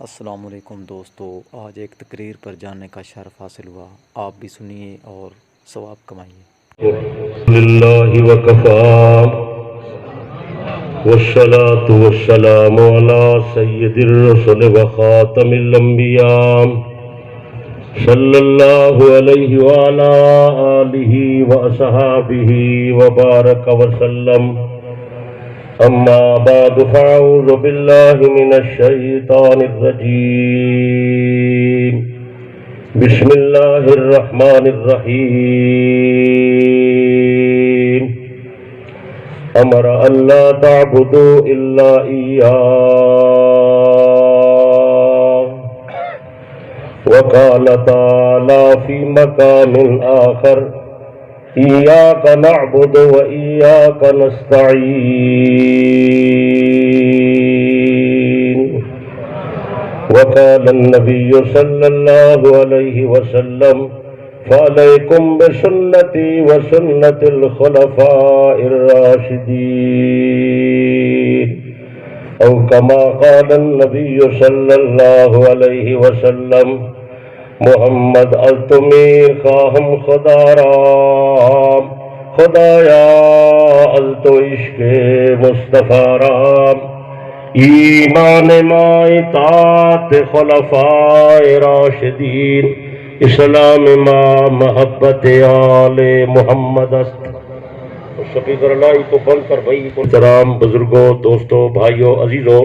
السلام علیکم دوستو، آج ایک تقریر پر جانے کا شرف حاصل ہوا، آپ بھی سنیے اور ثواب کمائیے۔ للہ وکفا والصلاة والسلام على سید الرسل وخاتم الانبیاء صلی اللہ علیہ وعلى آلہ واصحابہ وبارک وسلم، اما بعد فاعوذ باللہ من الشیطان الرجیم، بسم اللہ الرحمن الرحیم، امر اللہ تعبدوا الا ایاہ، وقال تعالی فی مقام آخر، ایاک نعبد و ایاک نستعین، وقال النبی صلی اللہ علیہ وسلم، فعلیکم بسنتی وسنت الخلفاء الراشدین، او کما قال النبی صلی اللہ علیہ وسلم، محمد از تمہیں خواہم خدا رام، خدایا از تو عشق مصطفیٰ رام، ایمان ما اطاعت خلفاء راشدین، اسلام ما محبت آل محمد است۔ سپیکر اللہ کو بند کر بھائی۔ محترام بزرگوں، دوستوں، بھائیوں، عزیزوں،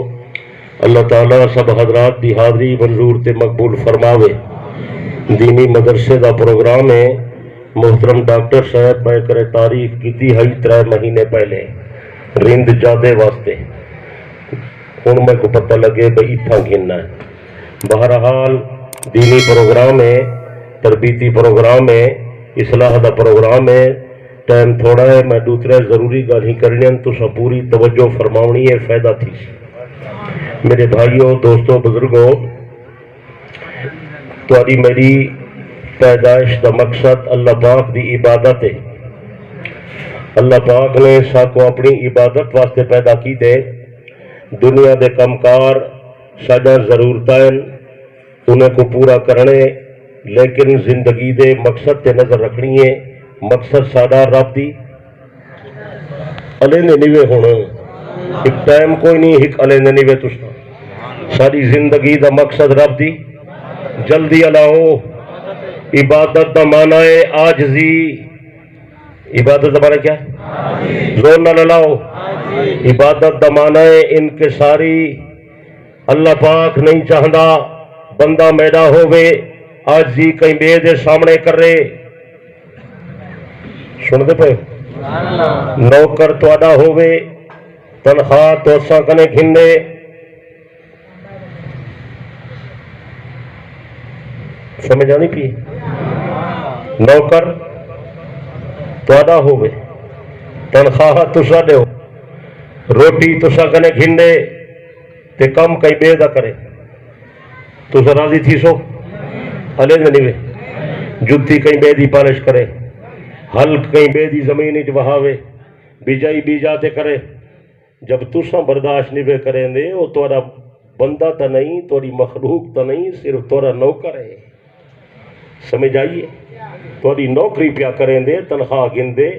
اللہ تعالیٰ سب حضرات دی حاضری منظور تے مقبول فرماوے۔ دینی مدرسے دا پروگرام ہے، محترم ڈاکٹر صاحب میں کرے تاریخ کیتی ہے 3 مہینے پہلے رند جادے واسطے، ہن میں کو پتہ لگے بھئی اتھاں گھننا ہے۔ بہرحال دینی پروگرام ہے، تربیتی پروگرام ہے، اصلاح دا پروگرام ہے، ٹائم تھوڑا ہے، میں دوسرے ضروری گل ہی کرنی ہیں، تساں پوری توجہ فرماونی ہے، فائدہ تھی۔ میرے بھائیوں، دوستوں، بزرگوں، تہاڈی میری پیدائش دا مقصد اللہ پاک دی عبادت ہے۔ اللہ پاک نے ساکو اپنی عبادت واسطے پیدا کی دے، دنیا دے کمکار ساڈا ضرورتاں انہیں کو پورا کرنے، لیکن زندگی دے مقصد تے نظر رکھنی ہے۔ مقصد ساڈا رب دی علیندے نیوے ہونا، ایک ٹائم کوئی نہیں، ایک علیندے نیوے تساں، ساری زندگی دا مقصد رب دی جلدی علاؤ۔ عبادت دا معنی ہے عاجزی، عبادت دا معنی کیا ہے؟ زور نہ لاؤ۔ عبادت دا معنی ہے انکساری، اللہ پاک نہیں چاہندا بندہ میرا ہوئے عاجزی کہیں بے دے سامنے کرے۔ سن دے پے نوکر تواڈا ہوئے تنخواہ تو اساں کنے گھندے، سمجھ آنی پی؟ نوکر تواڈا ہوئے تنخواہ تساں دیو، روٹی تساں کنے گھندے تے کم کئی بے دا کرے، تساں راضی تھی سو؟ ہلے نہیں، جتی کئی بے دی پالش کرے، ہل کئی بے دی زمین وچ وہاوے، بیجائی بیجا تے کرے، جب تساں برداشت نہیں کریں دے، وہ تہاڈا بندہ تا نہیں، تہاڈی مخلوق تا نہیں، صرف تہاڈا نوکر ہے۔ سمجھ آئیے؟ تہاڈی نوکری پیا کریں دے، تنخواہ گن دے،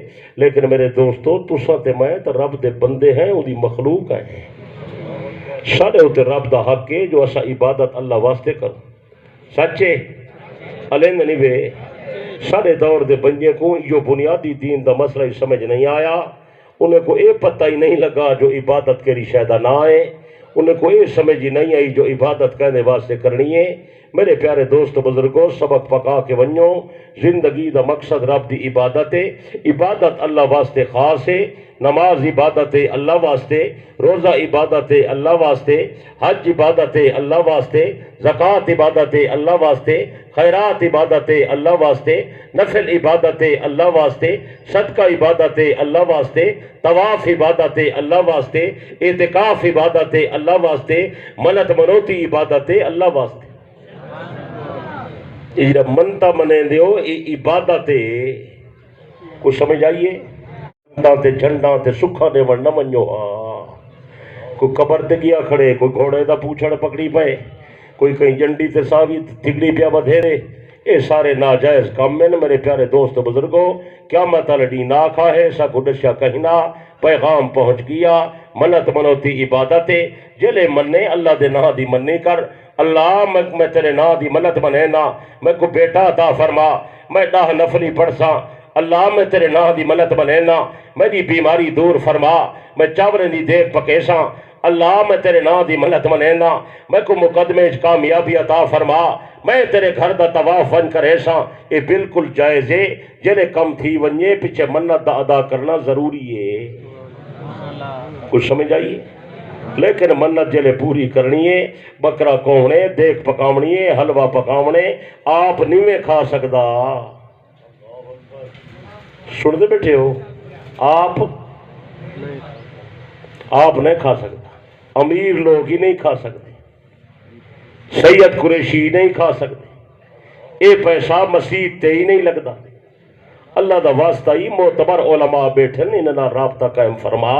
لیکن میرے دوستو تساں تے میں تے رب دے بندے ہیں، وہ دی مخلوق ہیں۔ ساڈے اوتے رب دا حق ہے جو اسا عبادت اللہ واسطے کرو، سچے علیند نہیں وے۔ ساڈے دور دے بندے کو یہ بنیادی دین دا مسئلہ ہی سمجھ نہیں آیا، انہیں کو یہ پتہ ہی نہیں لگا جو عبادت کری شاید نہ آئے، انہیں کو یہ سمجھ ہی نہیں آئی جو عبادت کرنے واسطے کرنی ہے۔ میرے پیارے دوست بزرگوں، سبق پکا کے ونجو، زندگی دا مقصد رب دی عبادت ہے، عبادت اللہ واسطے خاص ہے، نماز عبادت ہے اللہ واسطے، روزہ عبادت ہے اللہ واسطے، حج عبادت ہے اللہ واسطے، زکوٰۃ عبادت ہے اللہ واسطے، خیرات عبادت ہے اللہ واسطے، نفل عبادت ہے اللہ واسطے، صدقہ عبادت ہے اللہ واسطے، طواف عبادت ہے اللہ واسطے، اعتکاف عبادت ہے اللہ واسطے، منت منوتی عبادت ہے اللہ واسطے۔ یہ منتا منے دیو یہ عبادت ہے، کچھ سمجھ آئیے؟ تے جھنڈاں تے سکھاں دے ون نہ منجو، ہاں کوئی قبر تے گیا کھڑے، کوئی گھوڑے دا پوچھڑ پکڑی پئے، کوئی کہیں جنڈی تے ساوی تگڑی پیا بدھیرے، اے سارے ناجائز کام میں میرے پیارے دوست بزرگوں، قیامت لڑی نہ کھاہے سا گڈشیا کہنا، پیغام پہنچ گیا، منت منوتی عبادت جلے مننے اللہ دے نا دی مننی کر، اللہ میں تیرے نا دی منت منے نا، میں کو بیٹا عطا فرما، میں 10 نفلی پڑھساں، اللہ میں تیرے نا دی منت منے نا، میری بیماری دور فرما، میں چاورے دی دیکھ پکیساں، اللہ میں تیرے نا دی منت منے نا، میں کو مقدمے کامیابی عطا فرما، میں تیرے گھر دا طواف ون کرے ساں، یہ بالکل جائز ہے، جلے کم تھی ونجے پیچھے منت دا ادا کرنا ضروری ہے، کچھ سمجھ آئیے؟ لیکن منت جلے پوری کرنی ہے، بکرا کونے، دیکھ پکاونی ہے، حلوہ پکاونے، آپ نیویں کھا سکدا، سن دے بیٹھے ہو، آپ نہیں کھا سکتا، امیر لوگ ہی نہیں کھا سکتے، سید قریشی نہیں کھا سکتے، اے پیسہ مسیح تے ہی نہیں لگتا، اللہ دا واسطہ ہی معتبر علماء بیٹھن انہاں رابطہ قائم فرما،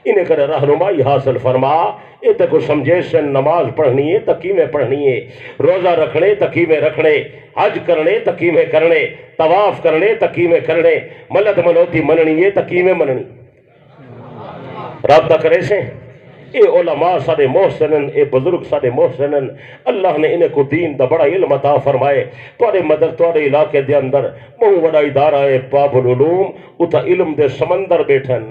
انہیں کرے رہنمائی حاصل فرما، اے تک کو سمجھے سن نماز پڑھنی ہے تقیمیں پڑھنی ہے، روزہ رکھنے تقیمیں رکھنے، حج کرنے تقیمیں کرنے، طواف کرنے تقیمیں کرنے، ملت منوتی مننی ہے تقیمیں مننی، رابطہ کرے سے اے علماء سارے محسنن، اے بزرگ سارے محسنن، اللہ نے انہیں کو دین دا بڑا علم عطا فرمائے، توڑے مدر توڑے علاقے دے اندر بہو بڑا ادارہ ہے باب العلوم، اتا علم دے سمندر بیٹھن،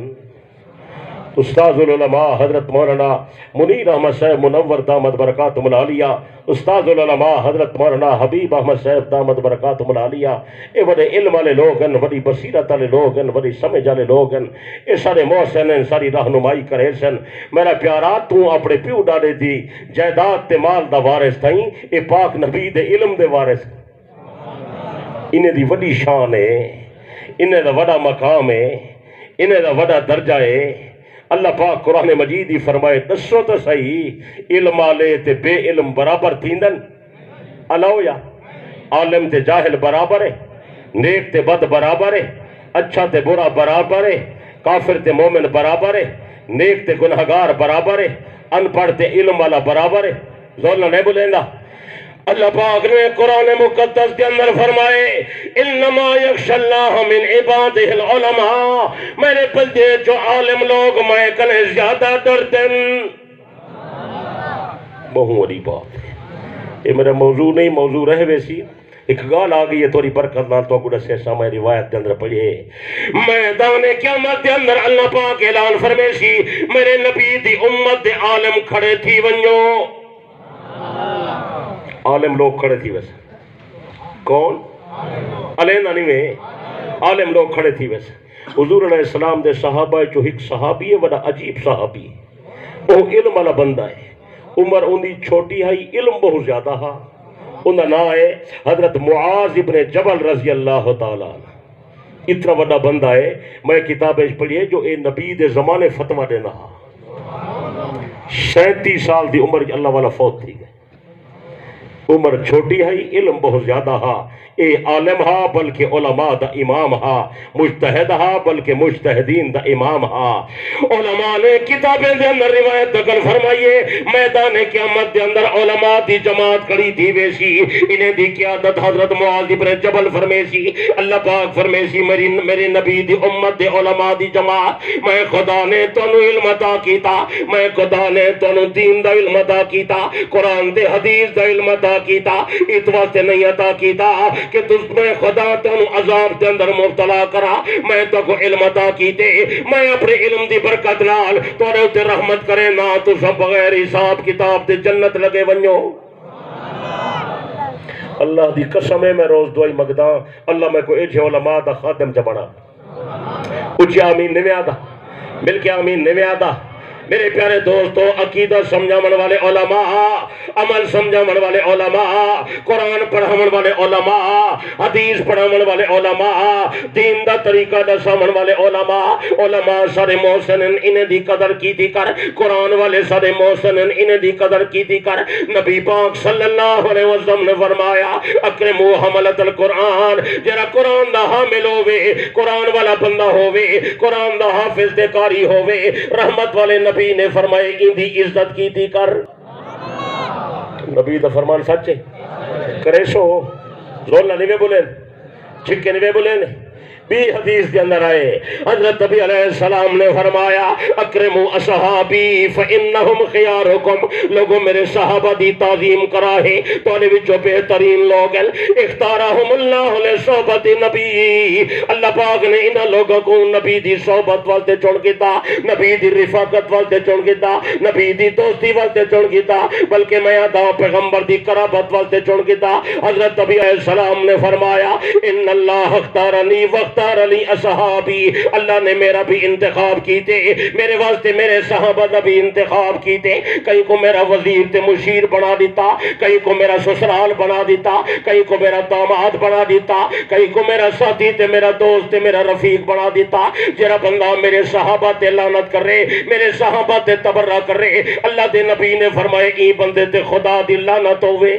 استاذ العلماء حضرت مولانا منیر احمد صاحب منور دامت برکاتہم العالیہ، استاذ العلماء حضرت مولانا حبیب احمد صاحب دامت برکاتہم العالیہ، اے بڑے علم والے لوگ ہیں، بڑی بصیرت والے لوگ ہیں، بڑی سمجھ والے لوگ ہیں، اے سارے محسن ہیں، ساری رہنمائی کرے سن، میرا پیارا تو اپنے پیو ڈاڑے دی جائیداد تے مال دا وارث تھیں، اے پاک نبی دے علم دے وارث، انہیں دی وڈی شان ہے، انہیں دا وڈا مقام ہے، انہیں دا وڈا درجہ ہے، اللہ پاک قرآن مجید ہی فرمائے دسو تو صحیح علم آلے تے بے علم برابر تیندن اللہ یا عالم تے جاہل برابر ہے، نیک تے بد برابر ہے، اچھا تے برا برابر ہے، کافر تے مومن برابر ہے، نیک تے گنہگار برابر ہے، ان پڑھ تے علم والا برابر ہے، زولنا نہیں بولیں گا، اللہ پاک نے قرآن مقدس کے اندر فرمائے انما یخشى اللہ من عبادہ العلماء، میرے بندے جو عالم لوگ میں کنے زیادہ ڈرتے ہیں، بہت بڑی بات ہے، یہ میرا موضوع نہیں، موضوع رہے ویسی ایک گال آگئی ہے توری برکت نال تو گڑا سے سامنے روایت کے اندر پڑھئے، میدان قیامت کے اندر اللہ پاک اعلان فرمیسی میرے نبی دی امت دے عالم کھڑے تھی ونجو، عالم لوگ کھڑے تھی ویسے، کون؟ علینا نہیں میں، عالم لوگ کھڑے تھی ویسے، حضور علیہ السلام دے صحابہ جو ایک صحابی ہے بڑا عجیب صحابی ہے، وہ علم والا بندہ ہے، عمر اندھی چھوٹی ہے، علم بہت زیادہ ہے، انہا نام ہے حضرت معاذ ابن جبل رضی اللہ تعالیٰ، اتنا بڑا بندہ ہے، میں کتابیں پڑھی ہے جو اے نبی دے زمانے فتوہ دینا، 37 سال دی عمر اللہ والا فوت تھی گئے، عمر چھوٹی ہے، علم بہت زیادہ ہا، اے عالم ہا بلکہ علماء دا امام ہا، مجتہد ہا بلکہ مجتہدین دا امام ہا، علماء نے کتابیں دے اندر روایت دکن فرمائیے میدان قیامت دے اندر علماء دی جماعت کھڑی تھی ویسی، انہیں دی قیادت حضرت معاذ ابن جبل فرمیسی، اللہ پاک فرمیسی میرے نبی دی امت دے علماء دی جماعت، میں خدا نے تنو علم عطا کیتا، میں خدا نے تنو دین دا علم عطا کیتا، قرآن دے حدیث دا علم عطا کیتا، اس واسطے نہیں عطا کیتا کہ تُس میں خدا تنو عذاب دے اندر مبتلا کرا، میں تو کو علم عطا کیتے، میں اپنے علم دی برکت نال توڑے اتے رحمت کرے نا تو سب بغیر حساب کتاب دے جنت لگے ونجو، اللہ دی قسم ہے میں روز دعائی مگداں، اللہ میں کو ایجھے علماء دا خادم جبنا، اچھی آمین نوے آدھا، مل کے آمین نوے آدھا، میرے پیارے دوستو عقیدہ سمجھامن والے علماء، عمل سمجھامن والے علماء، قرآن پڑھامن والے علماء، حدیث پڑھامن والے علماء، دین دا طریقہ دسامن والے علماء، علماء سارے محسنن انہیں دی قدر کی تھی کر، قرآن والے سارے محسنن انہیں دی قدر کی تھی کر، نبی پاک صلی اللہ علیہ وسلم نے فرمایا اکرمو حملت القرآن، جرا قرآن دا حامل ہوئے، قرآن والا بندہ ہوئے، قرآن دا حافظ دے قاری ہوئے، رحمت والے نبی نے فرمائے ان دی عزت کی تھی کر، نبی دا فرمان سچ ہے کرے سو زول نہیں بولیں چھکے نہیں بولیں بھی حدیث کے اندر آئے حضرت نبی علیہ السلام نے فرمایا اکرموا اصحابی فانہم خیارکم لوگوں میرے صحابہ دی تعظیم کرا ہے تو انہیں وچوں بہترین لوگ ہیں اختارہم اللہ لصحبت نبی اللہ پاک نے انہاں لوگوں کو نبی دی صحبت والتے چن کیتا نبی دی رفاقت والتے چن کیتا نبی دی دوستی والتے چن کیتا بلکہ میں آدھا پیغمبر دی قرابت والتے چن کیتا حضرت نبی علیہ السلام نے فرمایا ان اللہ اختارنی وقت علی اصحابی اللہ نے میرا بھی انتخاب کیتے میرے واسطے میرے صحابہ دا بھی انتخاب کیتے کہیں کو میرا وزیر تے مشیر بنا دیتا کہیں کو میرا سسرال بنا دیتا کہیں کو میرا داماد بنا دیتا کہیں کو میرا ساتھی تے میرا دوست تے میرا رفیق بنا دیتا جرا بندہ میرے صحابہ تے لعنت کر رہے میرے صحابہ تے تبرہ کر رہے اللہ دے نبی نے فرمائے ای بندے تے خدا دی لعنت ہوئے